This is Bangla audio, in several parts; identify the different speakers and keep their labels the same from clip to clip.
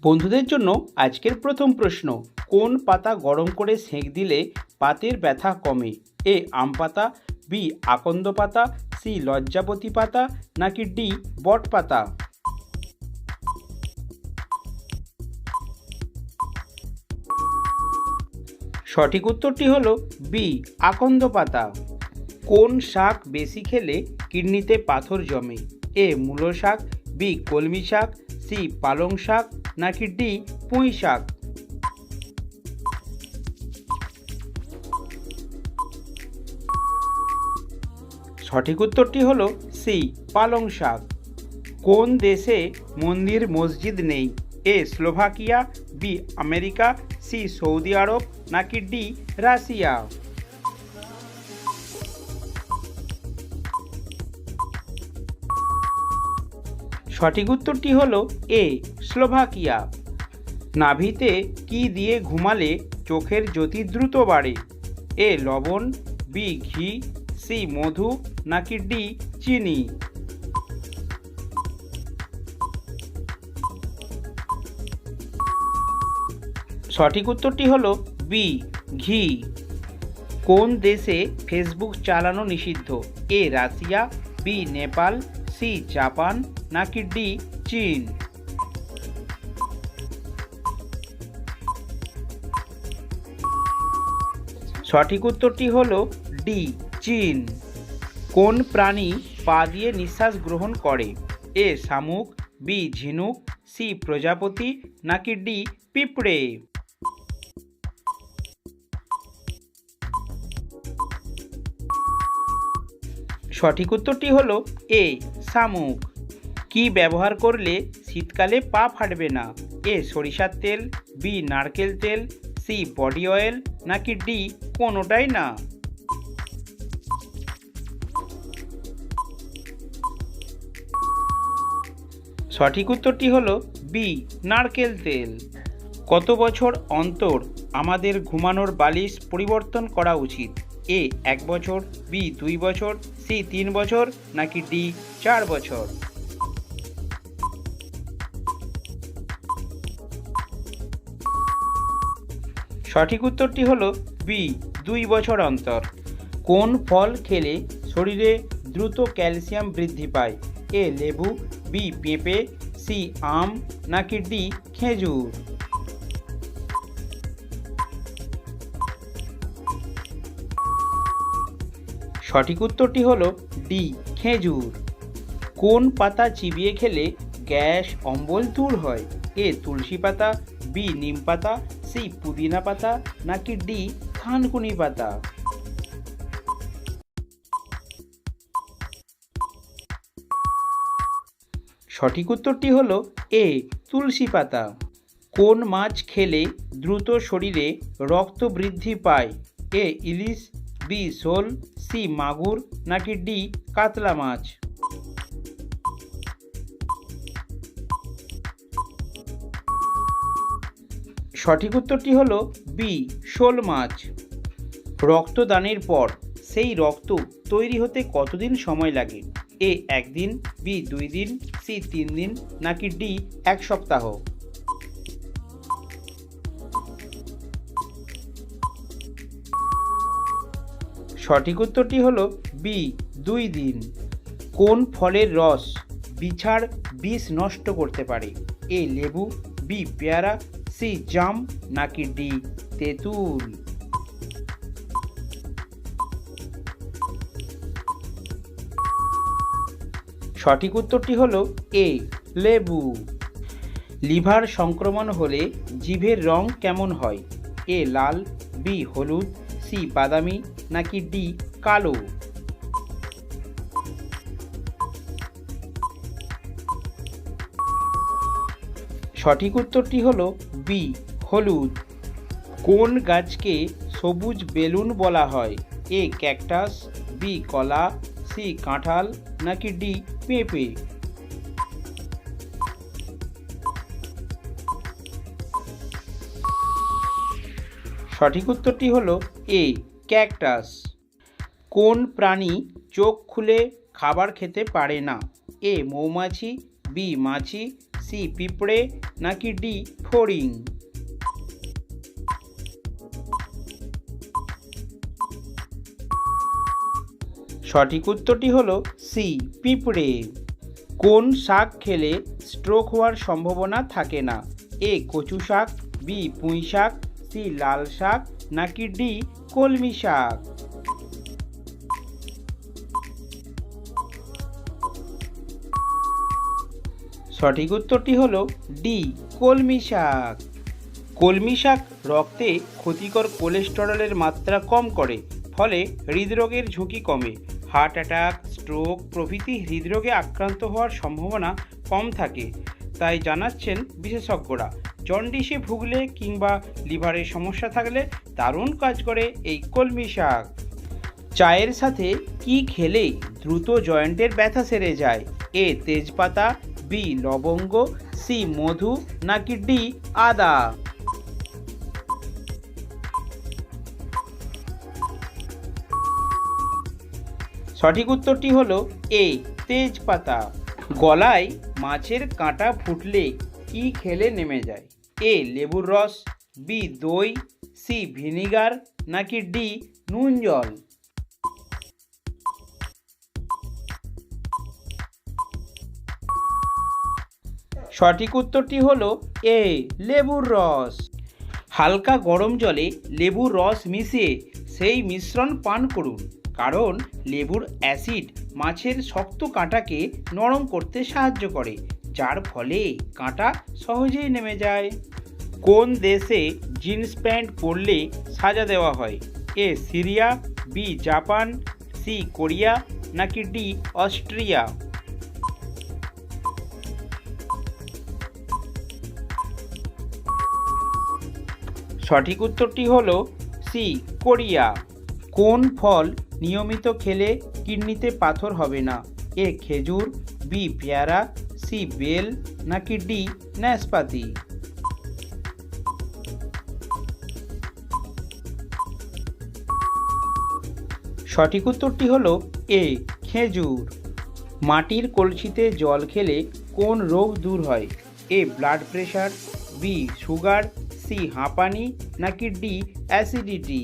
Speaker 1: বন্ধুদের জন্য আজকের প্রথম প্রশ্ন, কোন পাতা গরম করে সেঁক দিলে পাতের ব্যথা কমে? এ আম পাতা, বি আকন্দ পাতা, সি লজ্জাপতি পাতা, নাকি ডি বট পাতা? সঠিক উত্তরটি হলো বি আকন্দ পাতা। কোন শাক বেশি খেলে কিডনিতে পাথর জমে? এ মূলো শাক, বি কলমি শাক, সি পালং শাক, নাকি ডি পুঁই শাক? সঠিক উত্তরটি হলো সি পালং শাক। কোন দেশে মন্দির মসজিদ নেই? A Slovakia, B America, C Saudi আরব, নাকি ডি রাশিয়া? সঠিক উত্তরটি হলো এ স্লোভাকিয়া। নাভিতে কি দিয়ে ঘুমালে চোখের জ্যোতি দ্রুত বাড়ে? এ লবণ, বি ঘি, সি মধু, নাকি ডি চিনি? সঠিক উত্তরটি হলো বি ঘি। কোন দেশে ফেসবুক চালানো নিষিদ্ধ? A Russia, B Nepal, C Japan, নাকি ডি চীন? সঠিক উত্তরটি হলো ডি চীন। কোন প্রাণী পা দিয়ে নিঃশ্বাস গ্রহণ করে? এ শামুক, বি ঝিনুক, সি প্রজাপতি, নাকি ডি পিঁপড়ে? সঠিক উত্তরটি হলো এ শামুক। কি ব্যবহার করলে শীতকালে পা ফাটবে না? এ সরিষার তেল, বি নারকেল তেল, সি বডি অয়েল, নাকি ডি কোনোটাই না? সঠিক উত্তরটি হলো বি নারকেল তেল। কত বছর অন্তর আমাদের ঘুমানোর বালিশ পরিবর্তন করা উচিত? এ 1 বছর, বি 2 বছর, সি 3 বছর, নাকি ডি 4 বছর? সঠিক উত্তরটি হলো বি 2 বছর অন্তর। কোন ফল খেলে শরীরে দ্রুত ক্যালসিয়াম বৃদ্ধি পায়? এ লেবু, বি পেঁপে, সি আম, নাকি ডি খেজুর? সঠিক উত্তরটি হলো ডি খেজুর। কোন পাতা চিবিয়ে খেলে গ্যাস অম্বল দূর হয়? এ তুলসী পাতা, বি নিম পাতা, সি পুদিনা পাতা, নাকি ডি থানকুনি পাতা? সঠিক উত্তরটি হলো এ তুলসী পাতা। কোন মাছ খেলে দ্রুত শরীরে রক্ত বৃদ্ধি পায়? এ ইলিশ, বি শোল, সি মাগুর, নাকি ডি কাতলা মাছ? সঠিক উত্তরটি হলো বি শোল মাছ। রক্তদানের পর সেই রক্ত তৈরি হতে কতদিন সময় লাগে? এ 1 দিন, বি 2 দিন, সি 3 দিন, নাকি ডি 1 সপ্তাহ? সঠিক উত্তরটি হলো বি 2 দিন। কোন ফলের রস বিছার বিষ নষ্ট করতে পারে? এ লেবু, বি পেয়ারা, সি জাম, নাকি ডি তেঁতুল? সঠিক উত্তরটি হলো এ লেবু। লিভার সংক্রমণ হলে জিভের রং কেমন হয়? এ লাল, বি হলুদ, সি বাদামি, নাকি ডি কালো? সঠিক উত্তরটি হলো বি হলুদ। কোন গাছকে সবুজ বেলুন বলা হয়? এ ক্যাকটাস, বি কলা, সি কাঁঠাল, নাকি ডি পেঁপে? সঠিক উত্তরটি হলো এ ক্যাকটাস। কোন প্রাণী চোখ খুলে খাবার খেতে পারে না? এ মৌমাছি, বি মাছি, সি সি পিঁপড়ে নাকি ডি ফড়িং? সঠিক উত্তরটি হলো সি পিঁপড়ে। কোন শাক খেলে স্ট্রোক হওয়ার সম্ভাবনা থাকে না? এ কচু শাক, বি পুঁই শাক, সি লাল শাক নাকি ডি কলমি শাক? সঠিক উত্তরটি হলো ডি কলমি শাক। কলমি শাক রক্তে ক্ষতিকর কোলেস্টেরলের মাত্রা কম করে, ফলে হৃদরোগের ঝুঁকি কমে। হার্ট অ্যাটাক, স্ট্রোক প্রভৃতি হৃদরোগে আক্রান্ত হওয়ার সম্ভাবনা কম থাকে, তাই জানাচ্ছেন বিশেষজ্ঞরা। জন্ডিসে ভুগলে কিংবা লিভারের সমস্যা থাকলে দারুণ কাজ করে এই কলমি শাক। চায়ের সাথে কি খেলে দ্রুত জয়েন্টের ব্যথা সেরে যায়? এ তেজপাতা, বি লবঙ্গ, সি মধু নাকি ডি আদা? সঠিক উত্তরটি হলো এ তেজপাতা। গলায় মাছের কাঁটা ফুটলে কি খেলে নেমে যায়? এ লেবুর রস, বি দই, সি ভিনিগার নাকি ডি নুন জল? সঠিক উত্তরটি হলো এ লেবুর রস। হালকা গরম জলে লেবুর রস মিশিয়ে সেই মিশ্রণ পান করুন, কারণ লেবুর অ্যাসিড মাছের শক্ত কাঁটাকে নরম করতে সাহায্য করে, যার ফলে কাঁটা সহজেই নেমে যায়। কোন দেশে জিন্স প্যান্ট পরলে সাজা দেওয়া হয়? A Syria, B Japan, C Korea নাকি ডি অস্ট্রিয়া? সঠিক উত্তরটি হলো সি কোরিয়া। কোন ফল নিয়মিত খেলে কিডনিতে পাথর হবে না? এ খেজুর, বি পেয়ারা, সি বেল নাকি ডি নাশপাতি? সঠিক উত্তরটি হলো এ খেজুর। মাটির কলসিতে জল খেলে কোন রোগ দূর হয়? A blood pressure, B sugar, C হাঁপানি নাকি ডি অ্যাসিডিটি?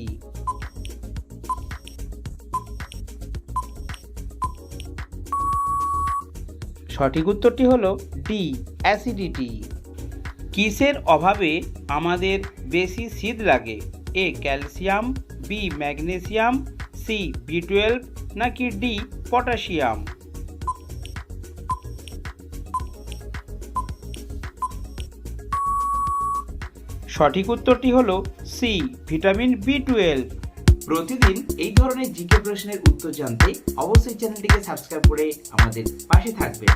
Speaker 1: সঠিক উত্তরটি হলো ডি অ্যাসিডিটি। কিসের অভাবে আমাদের বেশি শীত লাগে? A calcium, B magnesium, C বি12 নাকি ডি পটাশিয়াম? সঠিক উত্তরটি হলো সি ভিটামিন বি12। প্রতিদিন এই ধরনের জিকে প্রশ্নের উত্তর জানতে অবশ্যই চ্যানেলটিকে সাবস্ক্রাইব করে আমাদের পাশে থাকবেন।